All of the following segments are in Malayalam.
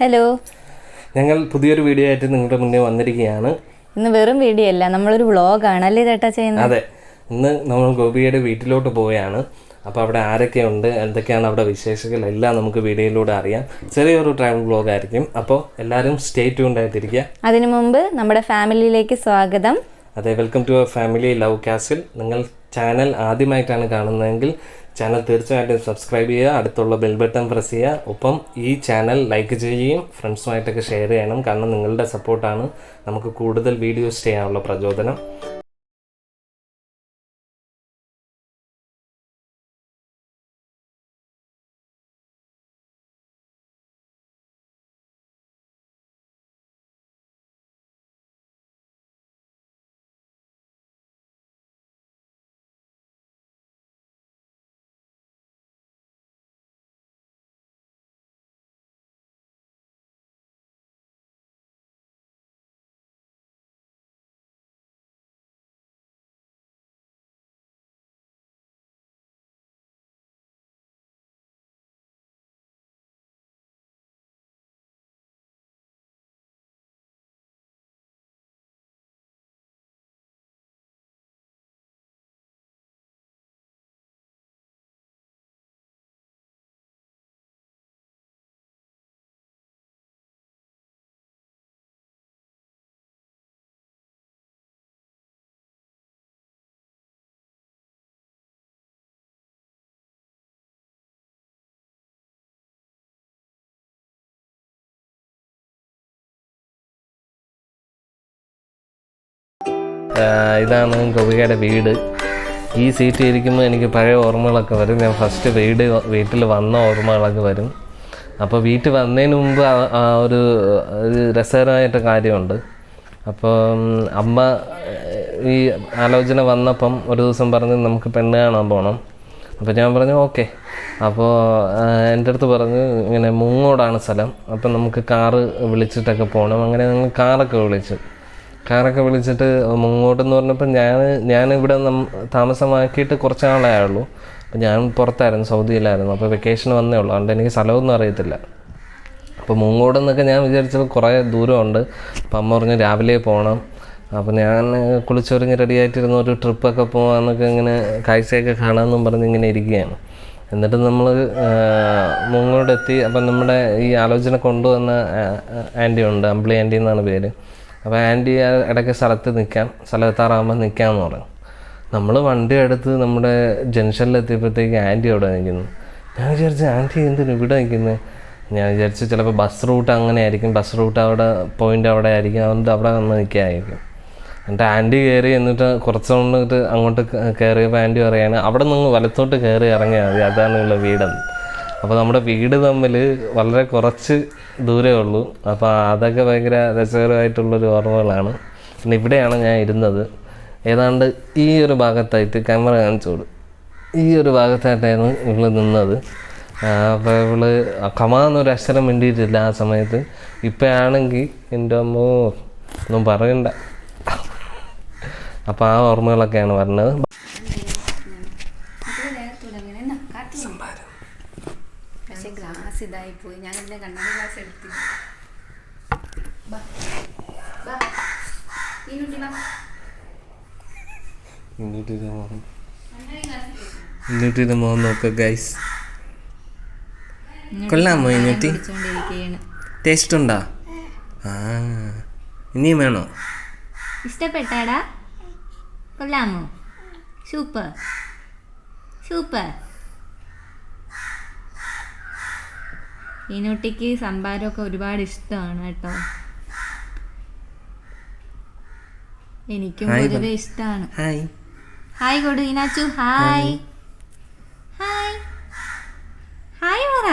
ഹലോ, ഞങ്ങൾ പുതിയൊരു വീഡിയോ ആയിട്ട് നിങ്ങളുടെ മുന്നേ വന്നിരിക്കുകയാണ്. ഇന്ന് വെറും വീഡിയോ അല്ല, നമ്മളൊരു വ്ളോഗാണ് അല്ലേ ചേട്ടാ ചെയ്യുന്നത്? അതെ, ഇന്ന് നമ്മൾ ഗോപിയുടെ വീട്ടിലോട്ട് പോവുകയാണ്. അപ്പോൾ അവിടെ ആരൊക്കെയുണ്ട്, എന്തൊക്കെയാണ് അവിടെ വിശേഷങ്ങൾ എല്ലാം നമുക്ക് വീഡിയോയിലൂടെ അറിയാം. ചെറിയൊരു ട്രാവൽ വ്ളോഗ് ആയിരിക്കും. അപ്പോൾ എല്ലാവരും സ്റ്റേ ട്യൂൺഡ് ആയിട്ടിരിക്കുക. അതിനു മുമ്പ് നമ്മുടെ ഫാമിലിയിലേക്ക് സ്വാഗതം. അതെ, welcome to our family love castle. നിങ്ങൾ ചാനൽ ആദ്യമായിട്ടാണ് കാണുന്നതെങ്കിൽ ചാനൽ തീർച്ചയായിട്ടും സബ്സ്ക്രൈബ് ചെയ്യുക, അടുത്തുള്ള ബെൽ ബട്ടൺ പ്രസ് ചെയ്യുക. ഒപ്പം ഈ ചാനൽ ലൈക്ക് ചെയ്യുകയും ഫ്രണ്ട്സുമായിട്ടൊക്കെ ഷെയർ ചെയ്യണം. കാരണം നിങ്ങളുടെ സപ്പോർട്ടാണ് നമുക്ക് കൂടുതൽ വീഡിയോസ് ചെയ്യാനുള്ള പ്രചോദനം. ഇതാണ് ഗോപികയുടെ വീട്. ഈ സീറ്റ് ഇരിക്കുമ്പോൾ എനിക്ക് പഴയ ഓർമ്മകളൊക്കെ വരും. ഞാൻ ഫസ്റ്റ് വീട്ടിൽ വന്ന ഓർമ്മകളൊക്കെ വരും. അപ്പോൾ വീട്ടിൽ വന്നതിന് മുമ്പ് ഒരു രസകരമായിട്ട് കാര്യമുണ്ട്. അപ്പം അമ്മ ഈ ആലോചന വന്നപ്പം ഒരു ദിവസം പറഞ്ഞ് നമുക്ക് പെണ്ണ് കാണാൻ പോകണം. അപ്പോൾ ഞാൻ പറഞ്ഞു ഓക്കെ. അപ്പോൾ എൻ്റെ അടുത്ത് പറഞ്ഞു ഇങ്ങനെ മുങ്ങോടാണ് സ്ഥലം, അപ്പം നമുക്ക് കാറ് വിളിച്ചിട്ടൊക്കെ പോകണം. അങ്ങനെ ഞങ്ങൾ കാറൊക്കെ വിളിച്ചിട്ട് മുങ്ങോട്ടെന്ന് പറഞ്ഞപ്പോൾ ഞാനിവിടെ താമസമാക്കിയിട്ട് കുറച്ച് നാളേ ആയുള്ളൂ. അപ്പോൾ ഞാൻ പുറത്തായിരുന്നു, സൗദിയിലായിരുന്നു. അപ്പോൾ വെക്കേഷൻ വന്നേ ഉള്ളൂ, അതുകൊണ്ട് എനിക്ക് സ്ഥലമൊന്നും അറിയത്തില്ല. അപ്പോൾ മുങ്ങോടെന്നൊക്കെ ഞാൻ വിചാരിച്ചപ്പോൾ കുറേ ദൂരമുണ്ട്. അപ്പം അമ്മ പറഞ്ഞു രാവിലെ പോകണം. അപ്പോൾ ഞാൻ കുളിച്ചൊരുങ്ങി റെഡിയായിട്ടിരുന്ന ഒരു ട്രിപ്പൊക്കെ പോകാമെന്നൊക്കെ ഇങ്ങനെ കാഴ്ചയൊക്കെ കാണാമെന്നും പറഞ്ഞ് ഇങ്ങനെ ഇരിക്കുകയാണ്. എന്നിട്ട് നമ്മൾ മുങ്ങോടെത്തി. അപ്പം നമ്മുടെ ഈ ആലോചന കൊണ്ടുവന്ന ആൻറ്റി ഉണ്ട്, അമ്പിളി ആൻറ്റി എന്നാണ് പേര്. അപ്പോൾ ആൻറ്റി ഇടയ്ക്ക് സ്ഥലത്താറാകുമ്പോൾ നിൽക്കാമെന്ന് പറഞ്ഞു. നമ്മൾ വണ്ടി എടുത്ത് നമ്മുടെ ജംഗ്ഷനിലെത്തിയപ്പോഴത്തേക്ക് ആൻറ്റി അവിടെ നിൽക്കുന്നു. ഞാൻ വിചാരിച്ചു ആൻറ്റി എന്തിനു ഇവിടെ നിൽക്കുന്നത്. ഞാൻ വിചാരിച്ചു ചിലപ്പോൾ ബസ് റൂട്ട് അങ്ങനെ ആയിരിക്കും, ബസ് റൂട്ട് അവിടെ പോയിൻ്റ് അവിടെ ആയിരിക്കും, അതുകൊണ്ട് അവിടെ വന്ന് നിൽക്കുകയായിരിക്കും. എന്നിട്ട് ആൻറ്റി കയറി, എന്നിട്ട് കുറച്ചുകൊണ്ടിട്ട് അങ്ങോട്ട് കയറിയപ്പോൾ ആൻറ്റി പറയുകയാണ് അവിടെ നിന്ന് വലത്തോട്ട് കയറി ഇറങ്ങിയാൽ മതി, അതാണുള്ള വീടെന്ന്. അപ്പോൾ നമ്മുടെ വീട് തമ്മിൽ വളരെ കുറച്ച് ദൂരമേ ഉള്ളൂ. അപ്പോൾ അതൊക്കെ ഭയങ്കര രസകരമായിട്ടുള്ളൊരു ഓർമ്മകളാണ്. പിന്നെ ഇവിടെയാണ് ഞാൻ ഇരുന്നത്. ഏതാണ്ട് ഈ ഒരു ഭാഗത്തായിട്ട് ക്യാമറ കാണിച്ചോളൂ, ഈ ഒരു ഭാഗത്തായിട്ടായിരുന്നു ഇവള് നിന്നത്. അപ്പോൾ ഇവള് കമാന്നൊരു അക്ഷരം മിണ്ടിയിട്ടില്ല ആ സമയത്ത്. ഇപ്പോഴാണെങ്കിൽ എൻ്റെ അമ്മോ ഒന്നും പറയണ്ട. അപ്പോൾ ആ ഓർമ്മകളൊക്കെയാണ് പറഞ്ഞത്. ഗ്ലാസ് ഇതായി പോയി, ഞാൻ ഇതിന്റെ കണ്ണാടി ഗ്ലാസ് എടുത്തു. ഇന്നൂട്ടിയുടെ മോൻ നോക്ക ഗൈസ്, കൊള്ളാമോ? ഇന്നൂട്ടി ടേസ്റ്റ് ഉണ്ടോ? ഇനിയും വേണോ? ഇഷ്ടപ്പെട്ടാടാ? കൊള്ളാമോ? Super super. ഈനൂട്ടിക്ക് സംഭാരമൊക്കെ ഒരുപാട് ഇഷ്ടമാണ് കേട്ടോ. എനിക്കും പൊതുവെ ഇഷ്ടമാണ്. ഹായ് കൊടു ഈനാച്ചു. ഹായ് ഹായ് ഹായ് പറ.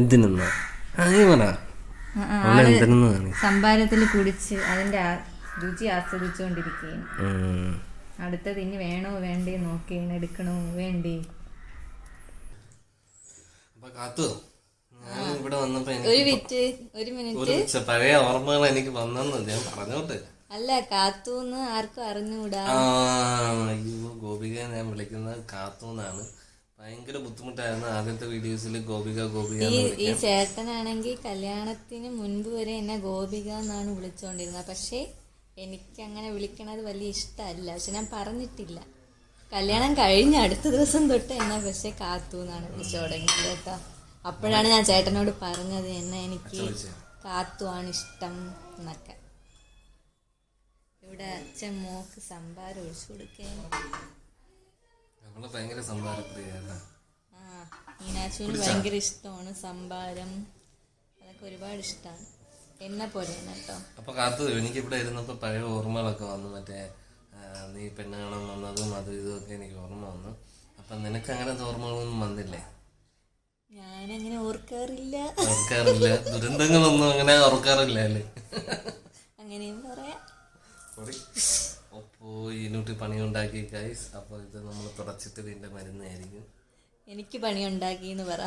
എന്തിനാ ഹായ് പറ? സംഭാരത്തിൽ കുടിച്ച് അതിന്റെ രുചി ആസ്വദിച്ചുകൊണ്ടിരിക്കുകയാണ്. അടുത്തത് ഇനി വേണോ വേണ്ടേ നോക്കിയാണ്, എടുക്കണോ വേണ്ടേ. ഇവിടെ വന്നപ്പോ ഒരു മിനിറ്റ് പഴയ ഓർമ്മകൾ എനിക്ക് വന്നെന്ന് ഞാൻ പറഞ്ഞോട്ടെ. അല്ല, കാത്തൂന്ന് ആർക്കും അറിഞ്ഞൂടാ. അയ്യോ, ഗോപിക ഞാൻ വിളിക്കുന്നത് കാത്തൂന്നാണ്. ഭയങ്കര ബുദ്ധിമുട്ടായിരുന്നു ആദ്യത്തെ വീഡിയോസിൽ ഗോപിക ഈ ചേട്ടനാണെങ്കിൽ കല്യാണത്തിന് മുൻപ് വരെ എന്നെ ഗോപിക എന്നാണ് വിളിച്ചുകൊണ്ടിരുന്നത്. പക്ഷേ എനിക്ക് അങ്ങനെ വിളിക്കണത് വലിയ ഇഷ്ടമല്ല. പക്ഷെ ഞാൻ പറഞ്ഞിട്ടില്ല. കല്യാണം കഴിഞ്ഞ അടുത്ത ദിവസം തൊട്ട് എന്നെ പക്ഷെ കാത്തു എന്നാണ് വിളിച്ചു തുടങ്ങിയത് കേട്ടോ. അപ്പോഴാണ് ഞാൻ ചേട്ടനോട് പറഞ്ഞത് എനിക്ക് കാത്തു ആണ് ഇഷ്ടം എന്നൊക്കെ. ഇവിടെ അച്ഛൻ മോക്ക് സംഭാരം ഒഴിച്ചു കൊടുക്കുകയാണ്. ഭയങ്കര സംഭാരപ്രിയാണ്. മീനാക്ഷുവിന് ഭയങ്കര ഇഷ്ടമാണ് സംഭാരം, അതൊക്കെ ഒരുപാട് ഇഷ്ടമാണ്. എന്നെ പോലെയാണ് കേട്ടോ. അപ്പൊ കാത്തു എനിക്ക് ഇവിടെ ഇരുന്നപ്പോ പഴയ ഓർമ്മകളൊക്കെ വന്നു. മറ്റേ നീ പെണ്ണ് കാണാൻ വന്നതും അതും ഇതൊക്കെ എനിക്ക് ഓർമ്മ വന്നു. അപ്പൊ നിനക്ക് അങ്ങനത്തെ ഓർമ്മകളൊന്നും വന്നില്ലേ? ഞാനങ്ങനെ ഓർക്കാറില്ല. ദുരന്തങ്ങളൊന്നും അങ്ങനെ ഓർക്കാറില്ല അല്ലേ? അങ്ങനെയും പറയാം. അപ്പോ ഇതിനൂട്ടി പണിയുണ്ടാക്കി ഗൈസ്. അപ്പൊ ഇത് നമ്മൾ തുടച്ചിട്ട് ഇതിന്റെ മരുന്നായിരിക്കും. എനിക്ക് പണിയുണ്ടാക്കി എന്ന് പറ.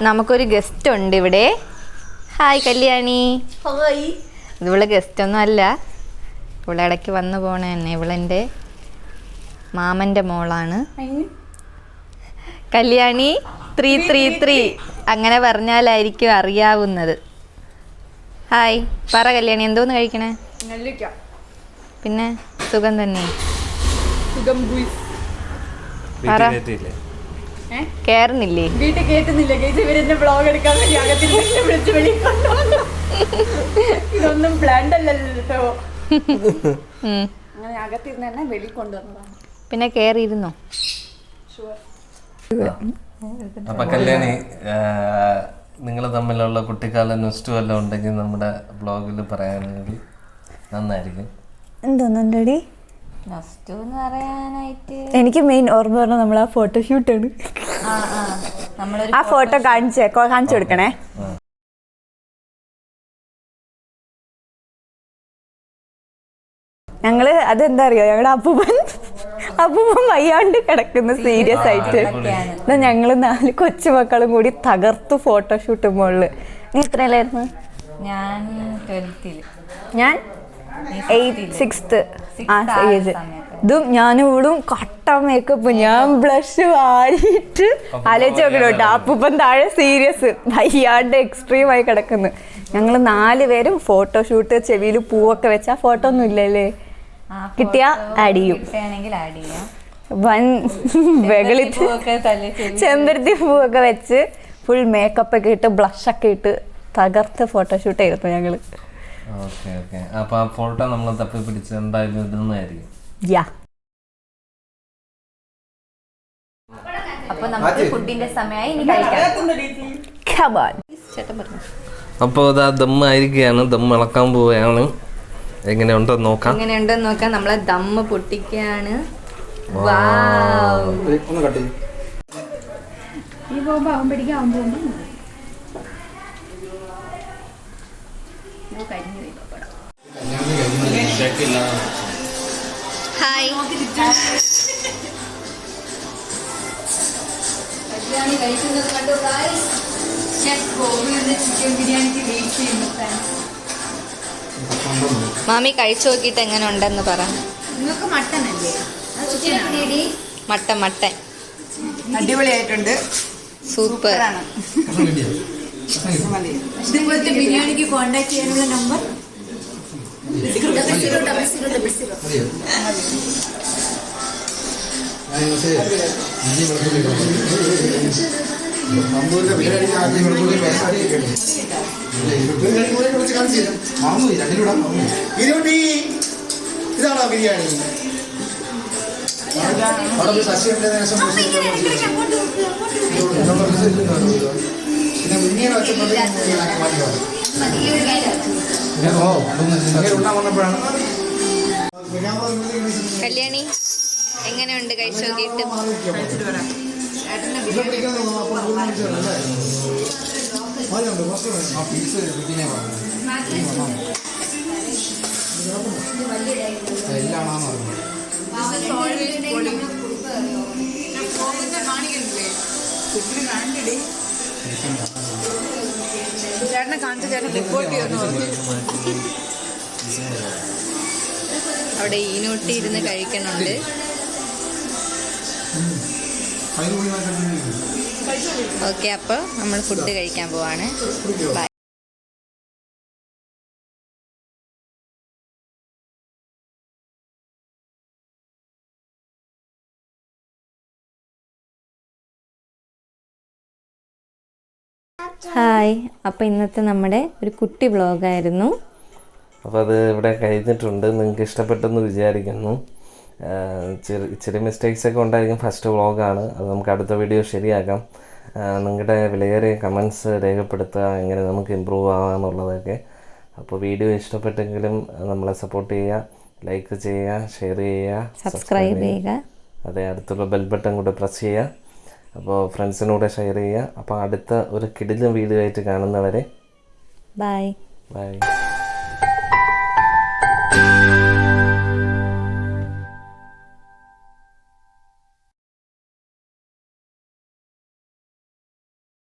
നമുക്കൊരു ഗസ്റ്റ് ഉണ്ട് ഇവിടെ. ഹായ് കല്യാണി. ഇവള് ഗസ്റ്റ് ഒന്നും അല്ല, ഇവിടെ ഇടയ്ക്ക് വന്നു പോണ തന്നെ. ഇവളെൻ്റെ മാമൻ്റെ മോളാണ്. കല്യാണി 333 അങ്ങനെ പറഞ്ഞാലായിരിക്കും അറിയാവുന്നത്. ഹായ് പറ കല്യാണി, എന്തോന്ന് കഴിക്കണേ? പിന്നെ സുഖം തന്നെ. കേറുന്നില്ലേ? വീട്ടിൽ കേട്ടുന്നില്ല. ഇവരെന്നെ ബ്ലോഗ് എടുക്കാൻ വേണ്ടി അകത്തിൽ വിളിച്ച് വെളിക്കൊണ്ടു. ഇതൊന്നും പ്ലാൻഡ് അല്ലല്ലോ. അങ്ങനെ അകത്തിരുന്ന് തന്നെ വെളി കൊണ്ടുവന്നതാണ്. പിന്നെ കേറിയിരുന്നോ? അപ്പൊ കല്യാണി, നിങ്ങൾ തമ്മിലുള്ള കുട്ടിക്കാല നെസ്റ്റ് വല്ലതും ഉണ്ടെങ്കിൽ നമ്മുടെ ബ്ലോഗിൽ പറയാനെങ്കിൽ നന്നായിരിക്കും. എന്തോന്നുണ്ടടി എനിക്ക് മെയിൻ ഓർമ്മ പറഞ്ഞാൽ നമ്മൾ ആ ഫോട്ടോഷൂട്ടാണ്. ആ ഫോട്ടോ കാണിച്ചു കൊടുക്കണേ. ഞങ്ങള് അതെന്താ അറിയോ, ഞങ്ങളുടെ അപ്പൂപ്പൻ വയ്യാണ്ട് കിടക്കുന്നു സീരിയസ് ആയിട്ട്. ഞങ്ങള് 4 കൊച്ചുമക്കളും കൂടി തകർത്തു ഫോട്ടോഷൂട്ട് മുകളില്. നീ എത്രയിലായിരുന്നു? ഞാൻ 12th. ഞാൻ 6th ഏജ്. ഇതും ഞാനും ഇവിടും കട്ട മേക്കപ്പ്, ഞാൻ ബ്ലഷ് വാരിയിട്ട് ആലോചിച്ച് നോക്കണോട്ടോ. അപ്പൂപ്പൻ താഴെ സീരിയസ് വയ്യാണ്ട് എക്സ്ട്രീമായി കിടക്കുന്നു. ഞങ്ങൾ 4 പേരും ഫോട്ടോഷൂട്ട്, ചെവിയിൽ പൂവൊക്കെ വെച്ചാ ഫോട്ടോ ഒന്നും ഇല്ലല്ലേ, കിട്ടിയാ ആഡ് ചെയ്യും. വൻ വെകളിച്ച് ചെമ്പരത്തി പൂവൊക്കെ വെച്ച് ഫുൾ മേക്കപ്പ് ഒക്കെ ഇട്ട് ബ്ലഷൊക്കെ ഇട്ട് തകർത്ത് ഫോട്ടോഷൂട്ട് ചെയ്തു ഞങ്ങള്. അപ്പൊ ആ ഫോട്ടോ നമ്മൾ തപ്പി പിടിച്ച് എന്തായാലും ഇടുന്നതായിരിക്കും. അപ്പൊ നമുക്ക് ഫുഡിന്റെ സമയമായി, ഇനി കഴിക്കാം. അപ്പോൾ ഇതാ ദമ്മായിരിക്കുകയാണ്, ദം ഇളക്കാൻ പോവുകയാണ്. എങ്ങനെയുണ്ടെന്ന് നോക്കാം. നമ്മളെ ദമ്മ് പൊട്ടിക്കുകയാണ്. ഹായ് ബിരിയാണി കഴിക്കുന്നത് കണ്ടു ഗൈസ്. ഷെഫ് ഗോപിയുടെ ചിക്കൻ ബിരിയാണിക്ക് വെയിറ്റ് ചെയ്യുന്നു. മാമി കഴിച്ചു നോക്കിയിട്ട് എങ്ങനെ ഉണ്ടെന്ന് പറ. നിങ്ങൾക്ക് മട്ടൻ അല്ലേ? മട്ടൻ അടിപൊളിയായിട്ടുണ്ട്, സൂപ്പർ. ഇതുപോലത്തെ ബിരിയാണിക്ക് കോണ്ടാക്ട് ചെയ്യാനുള്ള നമ്പർ ഇതാണോ ബിരിയാണി? കല്യാണി എങ്ങനെയുണ്ട് കഴിച്ചു നോക്കിയിട്ട്? ചേട്ടനെ കാണിച്ച ചേട്ടൻ റിപ്പോർട്ട് ചെയ്യുന്നു. അവിടെ ഈനൂട്ടി ഇരുന്ന് കഴിക്കണുണ്ട്. ഓക്കെ, അപ്പോൾ നമ്മൾ ഫുഡ് കഴിക്കാൻ പോവാണ്. ബൈ. ഹായ്, അപ്പോൾ ഇന്നത്തെ നമ്മുടെ ഒരു കുട്ടി വ്ളോഗായിരുന്നു. അപ്പോൾ അത് ഇവിടെ കഴിഞ്ഞിട്ടുണ്ട്. നിങ്ങൾക്ക് ഇഷ്ടപ്പെട്ടെന്ന് വിചാരിക്കുന്നു. ഇച്ചിരി മിസ്റ്റേക്സൊക്കെ ഉണ്ടായിരിക്കും. ഫസ്റ്റ് വ്ളോഗാണ്, അത് നമുക്ക് അടുത്ത വീഡിയോ ശരിയാക്കാം. നിങ്ങളുടെ വിലയേറിയ കമൻസ് രേഖപ്പെടുത്തുക, എങ്ങനെ നമുക്ക് ഇമ്പ്രൂവ് ആകാമെന്നുള്ളതൊക്കെ. അപ്പോൾ വീഡിയോ ഇഷ്ടപ്പെട്ടെങ്കിലും നമ്മളെ സപ്പോർട്ട് ചെയ്യുക, ലൈക്ക് ചെയ്യുക, ഷെയർ ചെയ്യുക, സബ്സ്ക്രൈബ് ചെയ്യുക. അതെ, അടുത്തുള്ള ബെൽ ബട്ടൺ കൂടെ പ്രസ് ചെയ്യുക. അപ്പോൾ ഫ്രണ്ട്സിനൂടെ ഷെയർ ചെയ്യുക. അപ്പോൾ അടുത്ത ഒരു കിടിലൻ വീഡിയോ ആയിട്ട് കാണുന്നവരെ ബൈ. ബൈ.